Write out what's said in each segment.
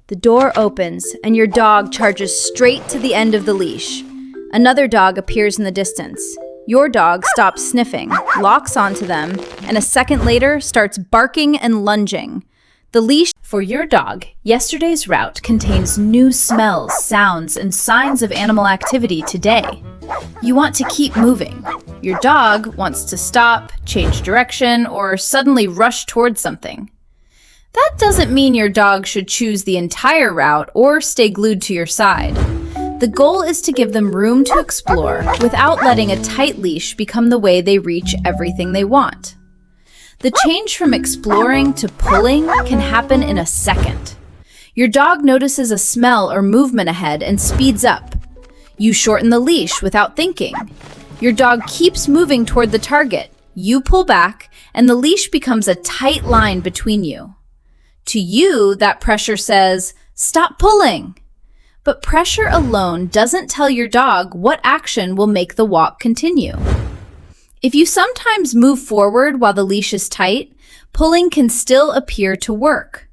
The door opens and your dog charges straight to the end of the leash. Another dog appears in the distance. Your dog stops sniffing, locks onto them, and a second later starts barking and lunging. The leash for your dog, yesterday's route contains new smells, sounds, and signs of animal activity today. You want to keep moving. Your dog wants to stop, change direction, or suddenly rush towards something. That doesn't mean your dog should choose the entire route or stay glued to your side. The goal is to give them room to explore without letting a tight leash become the way they reach everything they want. The change from exploring to pulling can happen in a second. Your dog notices a smell or movement ahead and speeds up. You shorten the leash without thinking. Your dog keeps moving toward the target. You pull back, and the leash becomes a tight line between you. To you, that pressure says, "Stop pulling." But pressure alone doesn't tell your dog what action will make the walk continue. If you sometimes move forward while the leash is tight, pulling can still appear to work.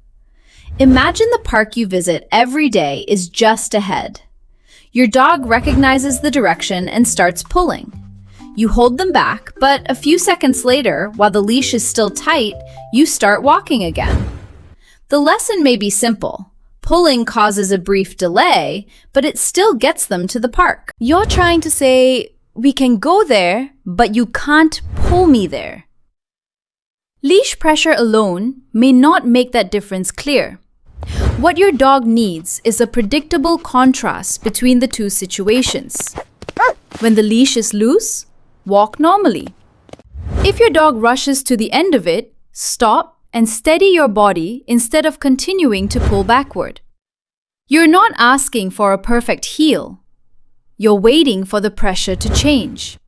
Imagine the park you visit every day is just ahead. Your dog recognizes the direction and starts pulling. You hold them back, but a few seconds later, while the leash is still tight, you start walking again. The lesson may be simple. Pulling causes a brief delay, but it still gets them to the park. You're trying to say, we can go there, but you can't pull me there. Leash pressure alone may not make that difference clear. What your dog needs is a predictable contrast between the two situations. When the leash is loose, walk normally. If your dog rushes to the end of it, stop and steady your body instead of continuing to pull backward. You're not asking for a perfect heel. You're waiting for the pressure to change.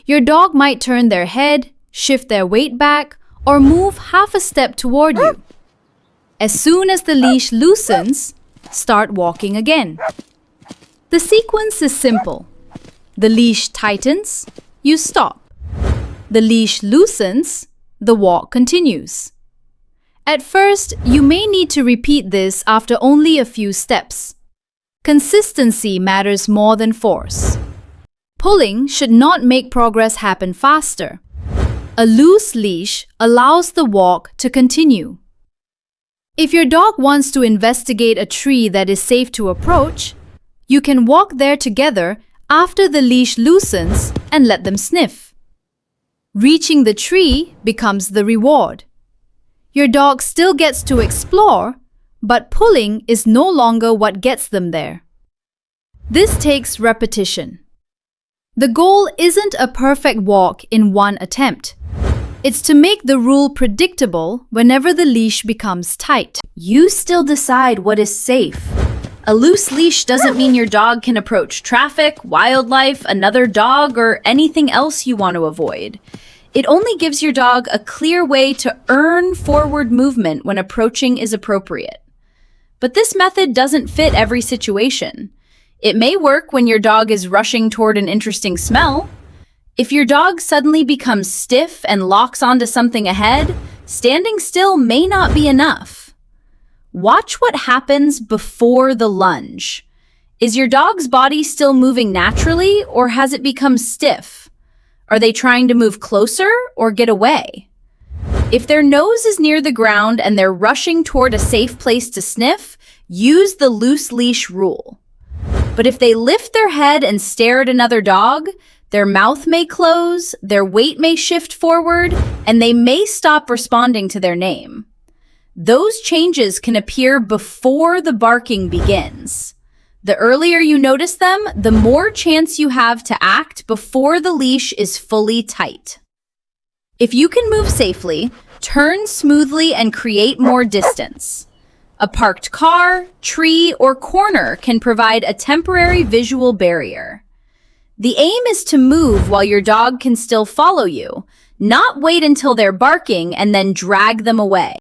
Your dog might turn their head, shift their weight back, or move half a step toward you. As soon as the leash loosens, start walking again. The sequence is simple. The leash tightens, you stop. The leash loosens, the walk continues. At first, you may need to repeat this after only a few steps. Consistency matters more than force. Pulling should not make progress happen faster. A loose leash allows the walk to continue. If your dog wants to investigate a tree that is safe to approach, you can walk there together after the leash loosens and let them sniff. Reaching the tree becomes the reward. Your dog still gets to explore, but pulling is no longer what gets them there. This takes repetition. The goal isn't a perfect walk in one attempt. It's to make the rule predictable whenever the leash becomes tight. You still decide what is safe. A loose leash doesn't mean your dog can approach traffic, wildlife, another dog, or anything else you want to avoid. It only gives your dog a clear way to earn forward movement when approaching is appropriate. But this method doesn't fit every situation. It may work when your dog is rushing toward an interesting smell. If your dog suddenly becomes stiff and locks onto something ahead, standing still may not be enough. Watch what happens before the lunge. Is your dog's body still moving naturally, or has it become stiff? Are they trying to move closer or get away? If their nose is near the ground and they're rushing toward a safe place to sniff, use the loose leash rule. But if they lift their head and stare at another dog, their mouth may close, their weight may shift forward, and they may stop responding to their name. Those changes can appear before the barking begins. The earlier you notice them, the more chance you have to act before the leash is fully tight. If you can move safely, turn smoothly and create more distance. A parked car, tree, or corner can provide a temporary visual barrier. The aim is to move while your dog can still follow you, not wait until they're barking and then drag them away.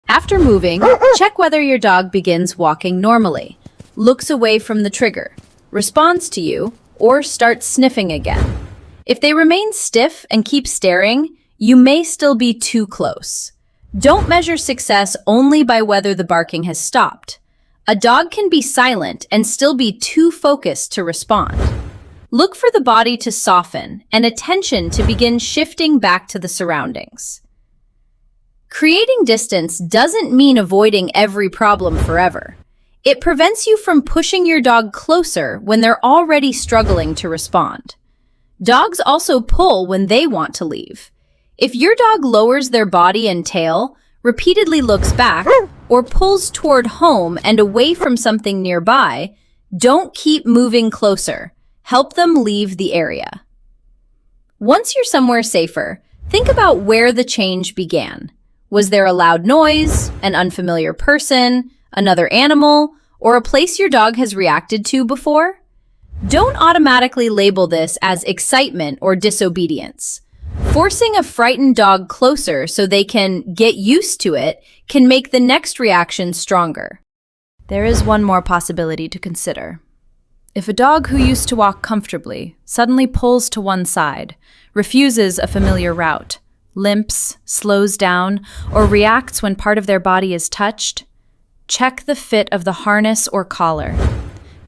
After moving, check whether your dog begins walking normally, looks away from the trigger, responds to you, or starts sniffing again. If they remain stiff and keep staring, you may still be too close. Don't measure success only by whether the barking has stopped. A dog can be silent and still be too focused to respond. Look for the body to soften and attention to begin shifting back to the surroundings. Creating distance doesn't mean avoiding every problem forever. It prevents you from pushing your dog closer when they're already struggling to respond. Dogs also pull when they want to leave. If your dog lowers their body and tail, repeatedly looks back, or pulls toward home and away from something nearby, don't keep moving closer. Help them leave the area. Once you're somewhere safer, think about where the change began. Was there a loud noise, an unfamiliar person, another animal, or a place your dog has reacted to before? Don't automatically label this as excitement or disobedience. Forcing a frightened dog closer so they can get used to it can make the next reaction stronger. There is one more possibility to consider. If a dog who used to walk comfortably suddenly pulls to one side, refuses a familiar route, limps, slows down, or reacts when part of their body is touched, check the fit of the harness or collar.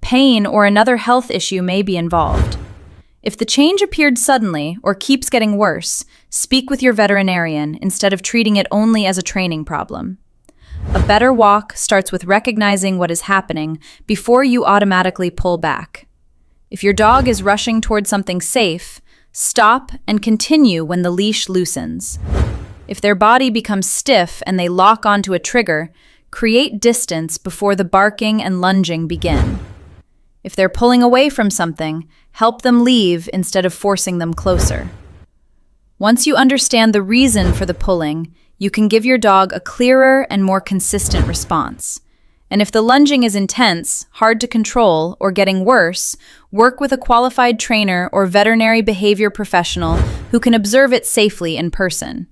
Pain or another health issue may be involved. If the change appeared suddenly or keeps getting worse, speak with your veterinarian instead of treating it only as a training problem. A better walk starts with recognizing what is happening before you automatically pull back. If your dog is rushing toward something safe, stop and continue when the leash loosens. If their body becomes stiff and they lock onto a trigger, create distance before the barking and lunging begin. If they're pulling away from something, help them leave instead of forcing them closer. Once you understand the reason for the pulling, you can give your dog a clearer and more consistent response. And if the lunging is intense, hard to control, or getting worse, work with a qualified trainer or veterinary behavior professional who can observe it safely in person.